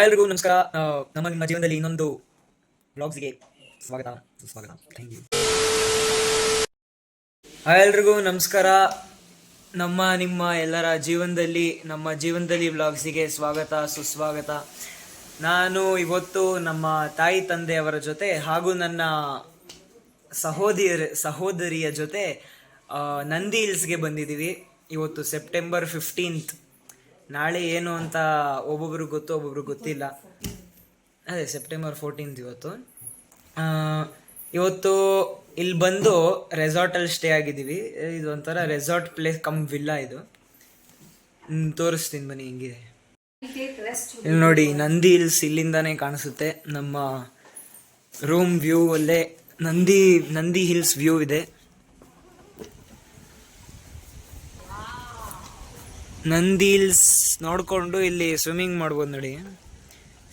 ಎಲ್ರಿಗೂ ನಮಸ್ಕಾರ. ನಿಮ್ಮ ಜೀವನದಲ್ಲಿ ಇನ್ನೊಂದು ಬ್ಲಾಗ್ಸ್ಗೆ ಸ್ವಾಗತ ಸುಸ್ವಾಗತ. Thank you. ಎಲ್ರಿಗೂ ನಮಸ್ಕಾರ. ನಿಮ್ಮ ಎಲ್ಲರ ಜೀವನದಲ್ಲಿ ವ್ಲಾಗ್ಸಿಗೆ ಸ್ವಾಗತ ಸುಸ್ವಾಗತ. ನಾನು ಇವತ್ತು ನಮ್ಮ ತಾಯಿ ತಂದೆಯವರ ಜೊತೆ ಹಾಗೂ ನನ್ನ ಸಹೋದರಿಯ ಜೊತೆ ನಂದಿ ಹಿಲ್ಸ್ಗೆ ಬಂದಿದ್ದೀವಿ. ಇವತ್ತು ಸೆಪ್ಟೆಂಬರ್ 15th. ನಾಳೆ ಏನು ಅಂತ ಒಬ್ಬೊಬ್ರಿಗೆ ಗೊತ್ತು, ಒಬ್ಬೊಬ್ರಿಗೆ ಗೊತ್ತಿಲ್ಲ. ಅದೇ ಸೆಪ್ಟೆಂಬರ್ 14th ಇವತ್ತು ಇಲ್ಲಿ ಬಂದು ರೆಸಾರ್ಟಲ್ಲಿ ಸ್ಟೇ ಆಗಿದ್ದೀವಿ. ಇದು ಒಂಥರ ರೆಸಾರ್ಟ್ ಪ್ಲೇಸ್ ಕಮ್ ವಿಲ್ಲಾ. ಇದು ತೋರಿಸ್ತೀನಿ ಬನ್ನಿ ಹೆಂಗಿದೆ. ಇಲ್ಲಿ ನೋಡಿ, ನಂದಿ ಹಿಲ್ಸ್ ಇಲ್ಲಿಂದಾನೇ ಕಾಣಿಸುತ್ತೆ. ನಮ್ಮ ರೂಮ್ ವ್ಯೂ ಅಲ್ಲೇ ನಂದಿ ಹಿಲ್ಸ್ ವ್ಯೂ ಇದೆ. ನಂದಿ ಹಿಲ್ಸ್ ನೋಡಿಕೊಂಡು ಇಲ್ಲಿ ಸ್ವಿಮ್ಮಿಂಗ್ ಮಾಡ್ಬೋದು ನೋಡಿ.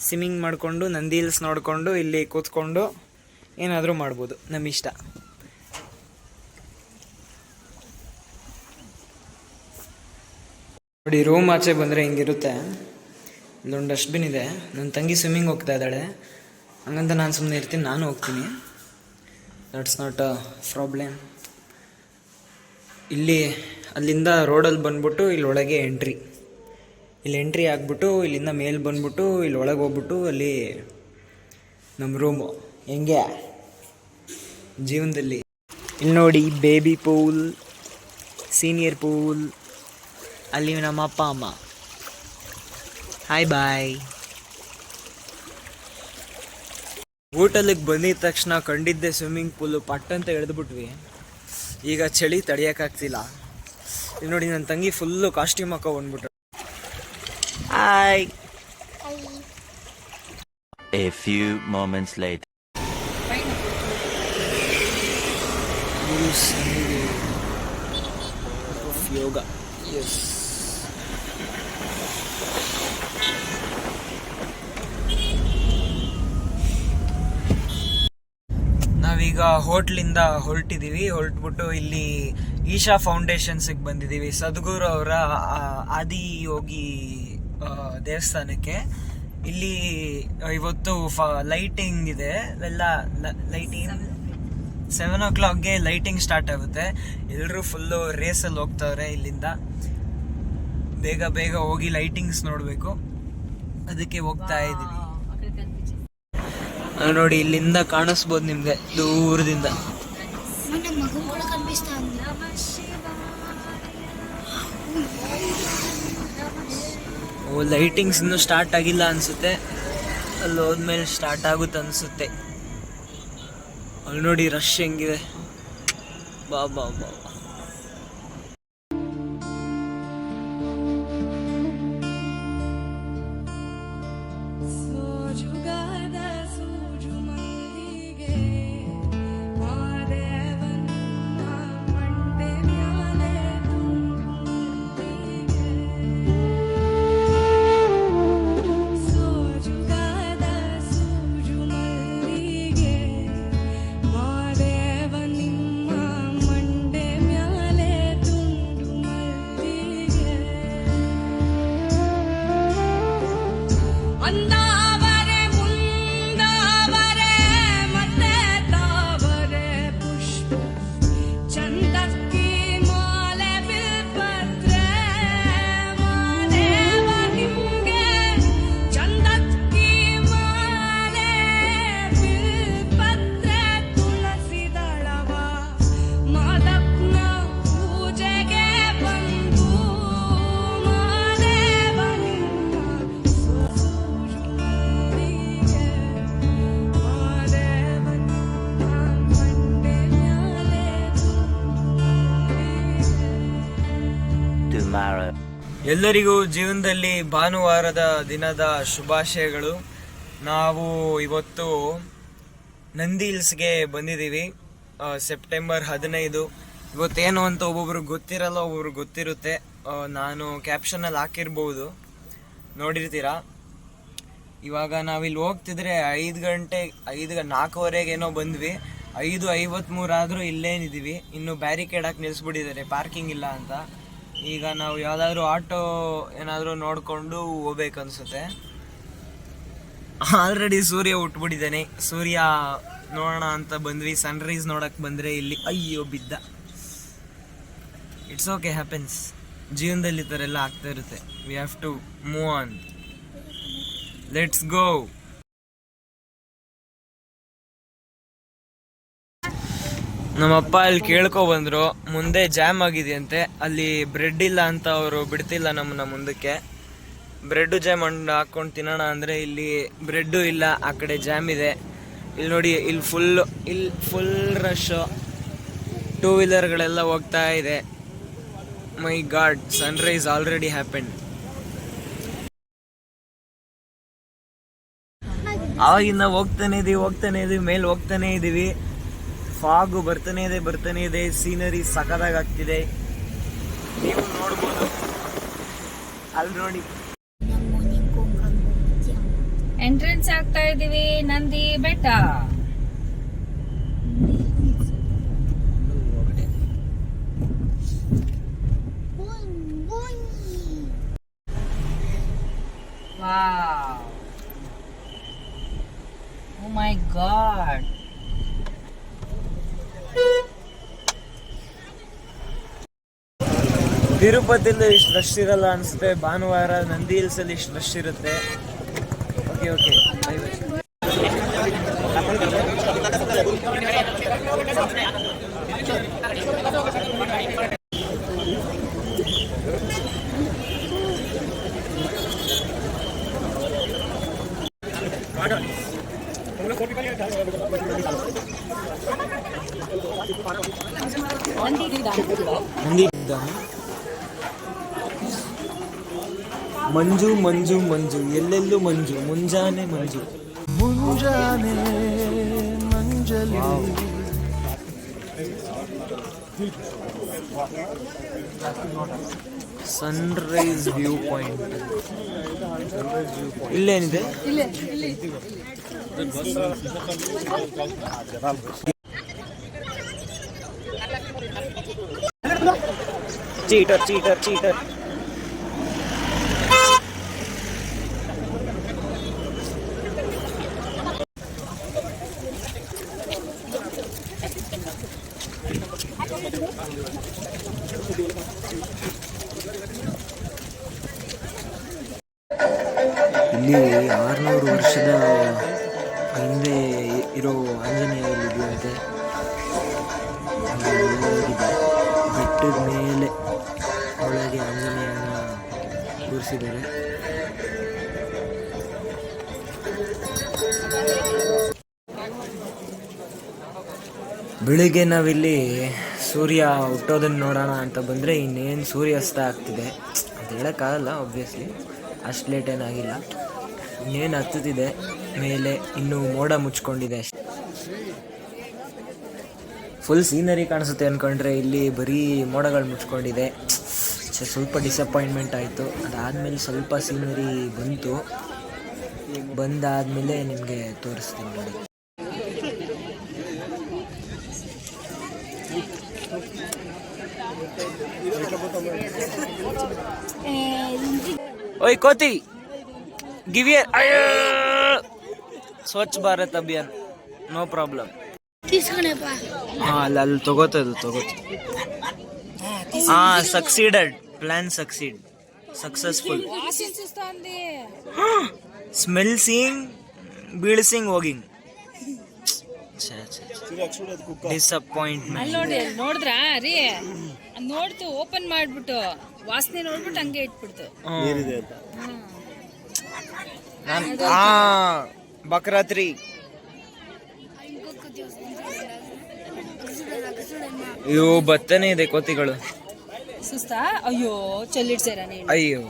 ಸ್ವಿಮ್ಮಿಂಗ್ ಮಾಡಿಕೊಂಡು ನಂದಿ ಹಿಲ್ಸ್ ನೋಡಿಕೊಂಡು ಇಲ್ಲಿ ಕೂತ್ಕೊಂಡು ಏನಾದರೂ ಮಾಡ್ಬೋದು, ನಮ್ಮ ಇಷ್ಟ. ನೋಡಿ, ರೂಮ್ ಆಚೆ ಬಂದರೆ ಹಿಂಗಿರುತ್ತೆ. ಇಲ್ಲೊಂದು ಡಸ್ಟ್ಬಿನ್ ಇದೆ. ನನ್ನ ತಂಗಿ ಸ್ವಿಮ್ಮಿಂಗ್ ಹೋಗ್ತಾ ಇದ್ದಾಳೆ, ಹಂಗಂತ ನಾನು ಸುಮ್ಮನೆ ಇರ್ತೀನಿ, ನಾನು ಹೋಗ್ತೀನಿ. That's not a problem. ಇಲ್ಲಿ ಅಲ್ಲಿಂದ ರೋಡಲ್ಲಿ ಬಂದ್ಬಿಟ್ಟು ಇಲ್ಲಿ ಒಳಗೆ ಎಂಟ್ರಿ ಆಗಿಬಿಟ್ಟು ಇಲ್ಲಿಂದ ಮೇಲೆ ಬಂದ್ಬಿಟ್ಟು ಇಲ್ಲಿ ಒಳಗೆ ಹೋಗ್ಬಿಟ್ಟು ಅಲ್ಲಿ ನಮ್ಮ ರೂಮು. ಹೆಂಗೆ ಜೀವನದಲ್ಲಿ. ಇಲ್ಲಿ ನೋಡಿ, ಬೇಬಿ ಪೂಲ್, ಸೀನಿಯರ್ ಪೂಲ್, ಅಲ್ಲಿ ನಮ್ಮ ಅಪ್ಪ ಅಮ್ಮ. Hi bye. ಊಟಲ್ಲಿಗೆ ಬಂದಿದ ತಕ್ಷಣ ಕಂಡಿದ್ದೆ ಸ್ವಿಮ್ಮಿಂಗ್ ಪೂಲು, ಪಟ್ಟಂತ ಎಳೆದ್ಬಿಟ್ವಿ. ಈಗ ಚಳಿ ತಡೆಯೋಕ್ಕಾಗ್ತಿಲ್ಲ. ಇಲ್ಲಿ ನೋಡಿ, ನನ್ನ ತಂಗಿ ಫುಲ್ಲು ಕಾಸ್ಟ್ಯೂಮ್ ಹಾಕೋ ಬಂದ್ಬಿಟ್ರು. Hi. A few moments later. ಯೋಗ. ಎಸ್. ನಾವೀಗ ಹೋಟ್ಲಿಂದ ಹೊರಟ್ಬಿಟ್ಟು ಇಲ್ಲಿ ಈಶಾ ಫೌಂಡೇಶನ್ಸಿಗೆ ಬಂದಿದ್ದೀವಿ. ಸದ್ಗುರು ಅವರ ಆದಿಯೋಗಿ ದೇವಸ್ಥಾನಕ್ಕೆ. ಇಲ್ಲಿ ಇವತ್ತು ಲೈಟಿಂಗ್ ಇದೆ. ಎಲ್ಲ ಲೈಟಿಂಗ್ 7 o'clockಗೆ ಲೈಟಿಂಗ್ ಸ್ಟಾರ್ಟ್ ಆಗುತ್ತೆ. ಎಲ್ಲರೂ ಫುಲ್ಲು ರೇಸಲ್ಲಿ ಹೋಗ್ತವ್ರೆ. ಇಲ್ಲಿಂದ ಬೇಗ ಹೋಗಿ ಲೈಟಿಂಗ್ಸ್ ನೋಡಬೇಕು, ಅದಕ್ಕೆ ಹೋಗ್ತಾ ಇದ್ದೀವಿ. ನೋಡಿ, ಇಲ್ಲಿಂದ ಕಾಣಿಸ್ಬೋದು ನಿಮ್ಗೆ ದೂರದಿಂದ. ಲೈಟಿಂಗ್ಸ್ ಇನ್ನೂ ಸ್ಟಾರ್ಟ್ ಆಗಿಲ್ಲ ಅನ್ಸುತ್ತೆ. ಅಲ್ಲಿ ಹೋದ್ಮೇಲೆ ಸ್ಟಾರ್ಟ್ ಆಗುತ್ತೆ ಅನ್ಸುತ್ತೆ. ಅಲ್ಲಿ ನೋಡಿ ರಶ್ ಹೆಂಗಿದೆ. ಬಾ ಬಾ ಬಾ. ಎಲ್ಲರಿಗೂ ಜೀವನದಲ್ಲಿ ಭಾನುವಾರದ ದಿನದ ಶುಭಾಶಯಗಳು. ನಾವು ಇವತ್ತು ನಂದಿ ಹಿಲ್ಸ್ಗೆ ಬಂದಿದ್ದೀವಿ. ಸೆಪ್ಟೆಂಬರ್ 15. ಇವತ್ತೇನು ಅಂತ ಒಬ್ಬೊಬ್ರಿಗೆ ಗೊತ್ತಿರಲ್ಲ, ಒಬ್ಬೊಬ್ರಿಗೆ ಗೊತ್ತಿರುತ್ತೆ. ನಾನು ಕ್ಯಾಪ್ಷನಲ್ಲಿ ಹಾಕಿರ್ಬೋದು, ನೋಡಿರ್ತೀರಾ. ಇವಾಗ ನಾವಿಲ್ಲಿ ಹೋಗ್ತಿದ್ರೆ 4:45 ಬಂದ್ವಿ. 5:53 ಆದರೂ ಇಲ್ಲೇನಿದ್ದೀವಿ. ಇನ್ನು ಬ್ಯಾರಿಕೇಡ್ ಹಾಕಿ ನಿಲ್ಲಿಸ್ಬಿಟ್ಟಿದ್ದಾರೆ, ಪಾರ್ಕಿಂಗ್ ಇಲ್ಲ ಅಂತ. ಈಗ ನಾವು ಯಾವುದಾದ್ರೂ ಆಟೋ ಏನಾದರೂ ನೋಡಿಕೊಂಡು ಹೋಗ್ಬೇಕನ್ಸುತ್ತೆ. ಆಲ್ರೆಡಿ ಸೂರ್ಯ ಉಟ್ಬಿಟ್ಟಿದ್ದಾನೆ. ಸೂರ್ಯ ನೋಡೋಣ ಅಂತ ಬಂದ್ವಿ. ಸನ್ರೈಸ್ ನೋಡಕ್ ಬಂದ್ರೆ ಇಲ್ಲಿ ಅಯ್ಯೋ ಬಿದ್ದ. It's okay, happens. ಜೀವನದಲ್ಲಿ ಈ ಥರ ಎಲ್ಲ ಆಗ್ತಾ ಇರುತ್ತೆ. We have to move on. Let's go. ನಮ್ಮಪ್ಪ ಅಲ್ಲಿ ಕೇಳ್ಕೊ ಬಂದ್ರು, ಮುಂದೆ ಜಾಮ್ ಆಗಿದೆಯಂತೆ, ಅಲ್ಲಿ ಬ್ರೆಡ್ ಇಲ್ಲ ಅಂತ ಅವರು ಬಿಡ್ತಿಲ್ಲ ನಮ್ಮನ್ನ ಮುಂದಕ್ಕೆ. ಬ್ರೆಡ್ ಜಾಮ್ ಹಾಕೊಂಡು ತಿನ್ನೋಣ ಅಂದರೆ ಇಲ್ಲಿ ಬ್ರೆಡ್ಡು ಇಲ್ಲ, ಆ ಕಡೆ ಜಾಮ್ ಇದೆ. ಇಲ್ಲಿ ನೋಡಿ, ಇಲ್ಲಿ ಫುಲ್ ರಶ್ಶು, ಟೂ ವೀಲರ್ಗಳೆಲ್ಲ ಹೋಗ್ತಾ ಇದೆ. ಮೈ ಗಾಡ್, ಸನ್ರೈಸ್ ಆಲ್ರೆಡಿ ಹ್ಯಾಪೆಂಡ್. ಆವಾಗಿಂದ ಹೋಗ್ತಾನೆ ಇದೀವಿ ಮೇಲೆ ಹೋಗ್ತಾನೆ ಇದೀವಿ. ಫಾಗು ಬರ್ತಾನೆ ಇದೆ. ಸೀನರಿ ಸಖತ್ತಾಗಿ ಆಗ್ತಿದೆ, ನೀವು ನೋಡ್ಬೋದು. ಅಲ್ಲಿ ನೋಡಿ, ಎಂಟ್ರೆನ್ಸ್ ಆಗ್ತಾ ಇದೀವಿ ನಂದಿ ಬೆಟ್ಟ. ವಾವ್, ಓ ಮೈ ಗಾಡ್. ತಿರುಪತಿಲಿ ಇಷ್ಟು ರಶ್ ಇರಲ್ಲ ಅನ್ಸುತ್ತೆ. ಭಾನುವಾರ ನಂದಿ ಹಿಲ್ಸ್ ಅಲ್ಲಿ ಇಷ್ಟು ರಶ್ ಇರುತ್ತೆ. Okay bye bye. ಮಂಜು ಎಲ್ಲೆಲ್ಲೂ ಮಂಜು, ಮುಂಜಾನೆ ಮಂಜಲಿ. ಸನ್ರೈಸ್ ವ್ಯೂ ಪಾಯಿಂಟ್ ಇಲ್ಲೇನಿದೆ? ಚೀಟರ್. ಇಲ್ಲಿ 600 ವರ್ಷದ ಹಿಂದೆ ಇರೋ ಆಂಜನೇಯ ಇದೆಯಂತೆ. ಬೆಟ್ಟದ ಮೇಲೆ ಒಳಗೆ ಆಂಜನೇಯನ ಕೂರಿಸಿದ್ದಾರೆ. ಬೆಳಿಗ್ಗೆ ನಾವಿಲ್ಲಿ ಸೂರ್ಯ ಹುಟ್ಟೋದನ್ನು ನೋಡೋಣ ಅಂತ ಬಂದರೆ ಇನ್ನೇನು ಸೂರ್ಯಾಸ್ತ ಆಗ್ತಿದೆ ಅಂತ ಹೇಳೋಕ್ಕಾಗಲ್ಲ. ಆಬ್ವಿಯಸ್ಲಿ ಅಷ್ಟು ಲೇಟ್ ಏನಾಗಿಲ್ಲ. ಇನ್ನೇನು ಹತ್ತುತ್ತಿದೆ ಮೇಲೆ, ಇನ್ನೂ ಮೋಡ ಮುಚ್ಕೊಂಡಿದೆ ಅಷ್ಟೆ. ಫುಲ್ ಸೀನರಿ ಕಾಣಿಸುತ್ತೆ ಅಂದ್ಕೊಂಡ್ರೆ ಇಲ್ಲಿ ಬರೀ ಮೋಡಗಳು ಮುಚ್ಕೊಂಡಿದೆ. ಸ್ವಲ್ಪ ಡಿಸಪಾಯಿಂಟ್ಮೆಂಟ್ ಆಯಿತು. ಅದಾದಮೇಲೆ ಸ್ವಲ್ಪ ಸೀನರಿ ಬಂದಾದಮೇಲೆ ನಿಮಗೆ ತೋರಿಸ್ತೀನಿ ನೋಡಿ. ಓಯ್ ಕೋತಿ, give year. Swachh Bharat Abhiyan, no problem. ಅಲ್ಲಿ ತಗೋತದು. Succeeded, plan successful. Smell seeing, ಬೀಳ್ಸಿಂಗ್, ಹೋಗಿಂಗ್. ಡಿಸಪಾಯಿಂಟ್ಮೆಂಟ್. ನೋಡಿದ್ರಾ ರೀ? ನೋಡ್ತು, ಓಪನ್ ಮಾಡ್ಬಿಟ್ಟು ವಾಸನೆ ನೋಡ್ಬಿಟ್ಟು ಹಂಗೆ ಇಟ್ಬಿಡ್ತು. ಬಕ್ರಾತ್ರಿ ಅಯ್ಯೋ ಬತ್ತನೆ ಇದೆ ಕೋತಿಗಳು. ಸುಸ್ತಾ? ಅಯ್ಯೋ ಚೆಲ್ಲಿಡ್ಸೇರ. ಅಯ್ಯೋ,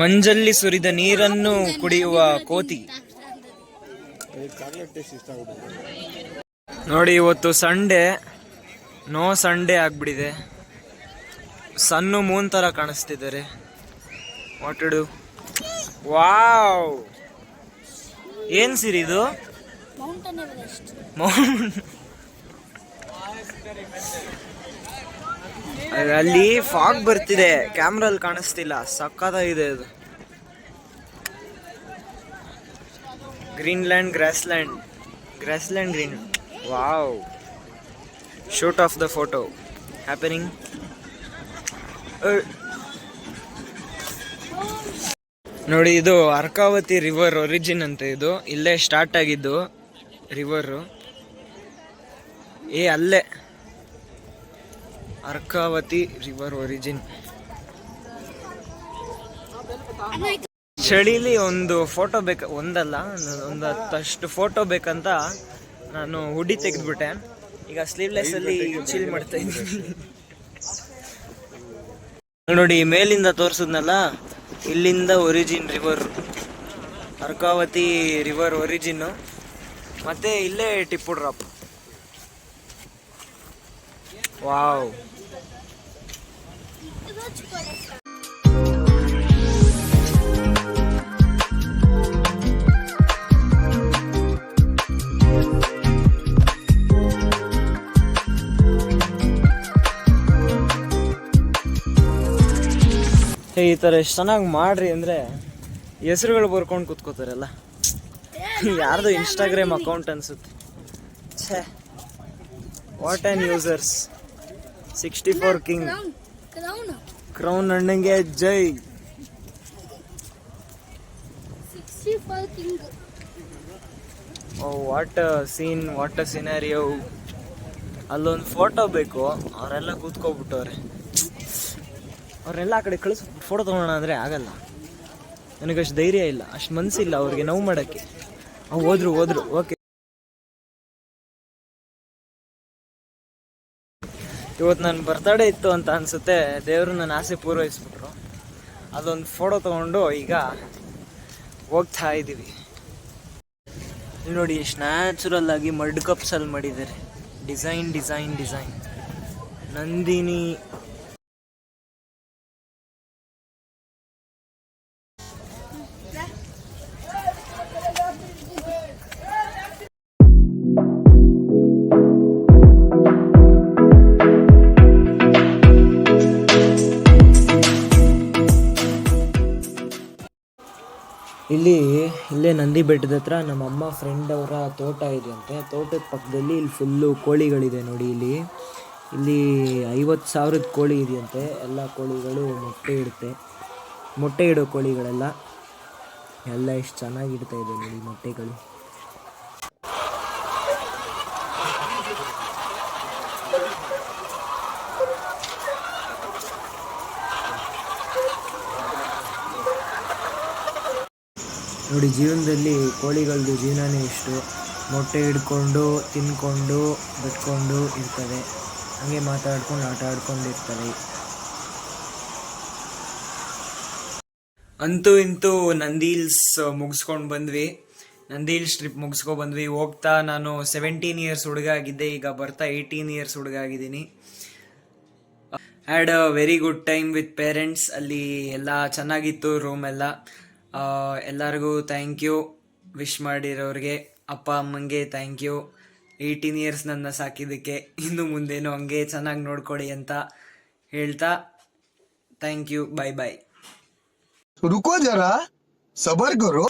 ಮಂಜಲ್ಲಿ ಸುರಿದ ನೀರನ್ನು ಕುಡಿಯುವ ಕೋತಿ. ನೋಡಿ, ಇವತ್ತು ಸಂಡೇ, ನೋ ಸಂಡೇ ಆಗ್ಬಿಟ್ಟಿದೆ. ಸನ್ನು ಮೂನ್ ತರ ಕಾಣಿಸ್ತಿದ್ದಾರೆ. What to do? ವಾವ್, ಏನ್ ಸಿರಿ ಇದು? ಅಲ್ಲಿ ಫಾಗ್ ಬರ್ತಿದೆ, ಕ್ಯಾಮ್ರಲ್ಲಿ ಕಾಣಿಸ್ತಿಲ್ಲ. ಸಕ್ಕತ್ತಾಗಿದೆ ಅದು. Greenland, grassland green. Wow. Shoot of the photo happening. ನೋಡಿ, ಇದು ಅರ್ಕಾವತಿ ರಿವರ್ ಒರಿಜಿನ್ ಅಂತ. ಇದು ಇಲ್ಲೇ ಸ್ಟಾರ್ಟ್ ಆಗಿದ್ದು ರಿವರು. ಅಲ್ಲೇ ಅರ್ಕಾವತಿ ರಿವರ್ ಒರಿಜಿನ್. ಚಳಿಲಿ ಒಂದು ಫೋಟೋ ಒಂದಲ್ಲ ಒಂದು 10 ಫೋಟೋ ಬೇಕಂತ ನಾನು ಹುಡಿ ತೆಗೆದ್ಬಿಟ್ಟೆ. ಈಗ ಸ್ಲೀವ್ಲೆಸ್ ಅಲ್ಲಿ ಚಿಲ್ ಮಾಡ್ತಾ ಇದ್ದೀನಿ. ನೋಡಿ, ಮೇಲಿಂದ ತೋರಿಸಿದ್ನಲ್ಲ, ಇಲ್ಲಿಂದ origin river, Arkavathi river origin. ಮತ್ತೆ ಇಲ್ಲೇ ಟಿಪ್ಪು ಡ್ರಾಪ್. ವಾವ್. ಈ ಥರ ಎಷ್ಟು ಚೆನ್ನಾಗಿ ಮಾಡ್ರಿ ಅಂದರೆ ಹೆಸರುಗಳು ಬರ್ಕೊಂಡು ಕೂತ್ಕೋತಾರಲ್ಲ. ಯಾರ್ದು ಇನ್ಸ್ಟಾಗ್ರಾಮ್ ಅಕೌಂಟ್ ಅನ್ಸುತ್ತೆ. ಛೇ, what an users. 64 king. Crown ಅಣ್ಣಂಗೆ ಜೈ. 64 ಕಿಂಗ್. ಓ, ವಾಟ್ ಸೀನ್, ವಾಟ್ ಸಿನಾರಿಯೋ. ಅಲ್ಲೊಂದು ಫೋಟೋ ಬೇಕು, ಅವರೆಲ್ಲ ಕೂತ್ಕೊಬಿಟ್ಟವ್ರೆ. ಅವ್ರನ್ನೆಲ್ಲ ಆ ಕಡೆ ಕಳಿಸ್ಬಿಟ್ಟು ಫೋಟೋ ತೊಗೊಳೋಣ ಅಂದರೆ ಆಗಲ್ಲ. ನನಗಷ್ಟು ಧೈರ್ಯ ಇಲ್ಲ, ಅಷ್ಟು ಮನಸ್ಸಿಲ್ಲ ಅವ್ರಿಗೆ ನೋವು ಮಾಡೋಕ್ಕೆ. ಹೋದ್ರು ಓಕೆ. ಇವತ್ತು ನನ್ನ ಬರ್ತಡೇ ಇತ್ತು ಅಂತ ಅನಿಸುತ್ತೆ. ದೇವರು ನನ್ನ ಆಸೆ ಪೂರೈಸ್ಬಿಟ್ರು. ಅದೊಂದು ಫೋಟೋ ತೊಗೊಂಡು ಈಗ ಹೋಗ್ತಾ ಇದ್ದೀವಿ. ಇಲ್ಲಿ ನೋಡಿ, ಎಷ್ಟು ನ್ಯಾಚುರಲ್ ಆಗಿ ಮಡ್ ಕಪ್ಸಲ್ಲಿ ಮಾಡಿದ್ದಾರೆ. ಡಿಸೈನ್. ನಂದಿನಿ. ಇಲ್ಲೇ ನಂದಿ ಬೆಟ್ಟದ ಹತ್ರ ನಮ್ಮಮ್ಮ ಫ್ರೆಂಡ್ ಅವರ ತೋಟ ಇದೆಯಂತೆ. ತೋಟದ ಪಕ್ಕದಲ್ಲಿ ಇಲ್ಲಿ ಫುಲ್ಲು ಕೋಳಿಗಳಿದೆ ನೋಡಿ. ಇಲ್ಲಿ 50,000 ಕೋಳಿ ಇದೆಯಂತೆ. ಎಲ್ಲ ಕೋಳಿಗಳು ಮೊಟ್ಟೆ ಇಡೋ ಕೋಳಿಗಳೆಲ್ಲ ಎಷ್ಟು ಚೆನ್ನಾಗಿ ಇಡ್ತಾ ಇದೆ ನೋಡಿ ಮೊಟ್ಟೆಗಳು. ನೋಡಿ, ಜೀವನದಲ್ಲಿ ಕೋಳಿಗಳದ್ದು ಜೀವನನೇ ಇಷ್ಟು. ಮೊಟ್ಟೆ ಹಿಡ್ಕೊಂಡು ತಿನ್ಕೊಂಡು ಬಿಟ್ಕೊಂಡು ಇರ್ತವೆ, ಹಾಗೆ ಮಾತಾಡ್ಕೊಂಡು ಆಟ ಆಡ್ಕೊಂಡಿರ್ತವೆ. ಅಂತೂ ಇಂತೂ ನಂದಿ ಹಿಲ್ಸ್ ಮುಗಿಸ್ಕೊಂಡು ಬಂದ್ವಿ. ನಂದಿ ಹಿಲ್ಸ್ ಟ್ರಿಪ್ ಮುಗಿಸ್ಕೊಂಡು ಬಂದ್ವಿ. ಹೋಗ್ತಾ ನಾನು 17 ಇಯರ್ಸ್ ಹುಡುಗ ಆಗಿದ್ದೆ, ಈಗ ಬರ್ತಾ 18 ಇಯರ್ಸ್ ಹುಡುಗ ಆಗಿದ್ದೀನಿ. Had a very good time with parents. ಅಲ್ಲಿ ಎಲ್ಲ ಚೆನ್ನಾಗಿತ್ತು, ರೂಮ್ ಎಲ್ಲ. ಎಲ್ಲರಿಗೂ ಥ್ಯಾಂಕ್ ಯು. ವಿಶ್ ಮಾಡಿರೋರಿಗೆ ಅಪ್ಪ ಅಮ್ಮಂಗೆ ಥ್ಯಾಂಕ್ ಯು. 18 ಇಯರ್ಸ್ ನನ್ನ ಸಾಕಿದ್ದಕ್ಕೆ. ಇನ್ನು ಮುಂದೇನು ಹಂಗೆ ಚೆನ್ನಾಗಿ ನೋಡ್ಕೊಡಿ ಅಂತ ಹೇಳ್ತಾ ಥ್ಯಾಂಕ್ ಯು. ಬಾಯ್. रुको जरा, सबर करो.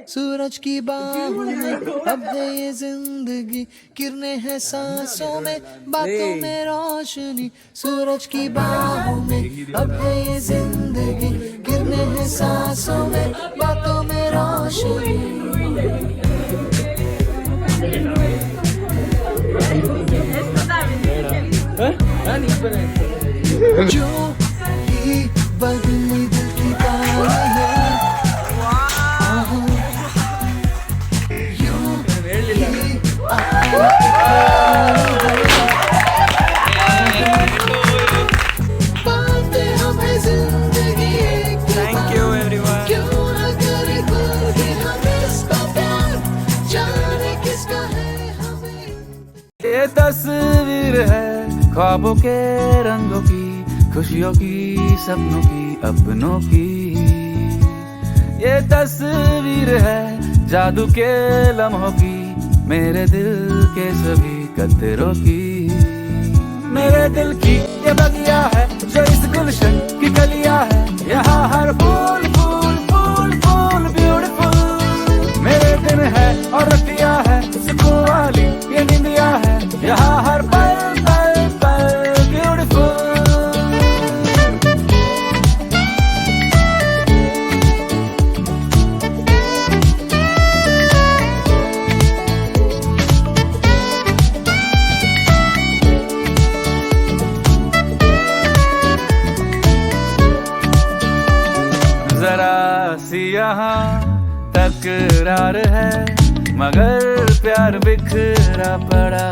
सूरज की बाहों में अब है ये जिंदगी, किरणें हैं सांसों में, बातों में रोशनी. सूरज की बाहों में अब है ये जिंदगी, किरणें हैं सांसों में, बातों में रोशनी. जो ही बदली दिल की तारें ಥ್ಯಾಂಕ್ ಯು ಎವ್ರಿವನ್. ये तस्वीर है ख्वाबों के रंगों की, खुशियों की, सपनों की, अपनों की. ये तस्वीर है जादू के लम्हों की, मेरे दिल के सभी कतरों की. मेरे दिल की ये बगिया है जो इस गुलशन की कलिया है, यहाँ हर फूल फूल फूल फूल ब्यूटीफुल। मेरे दिन है और रतिया है, सुकून वाली ये निंदिया है, यहाँ हर पल पल पल ब्यूटीफुल। जरा सी यहाँ तकरार है, मगर प्यार बिखरा पड़ा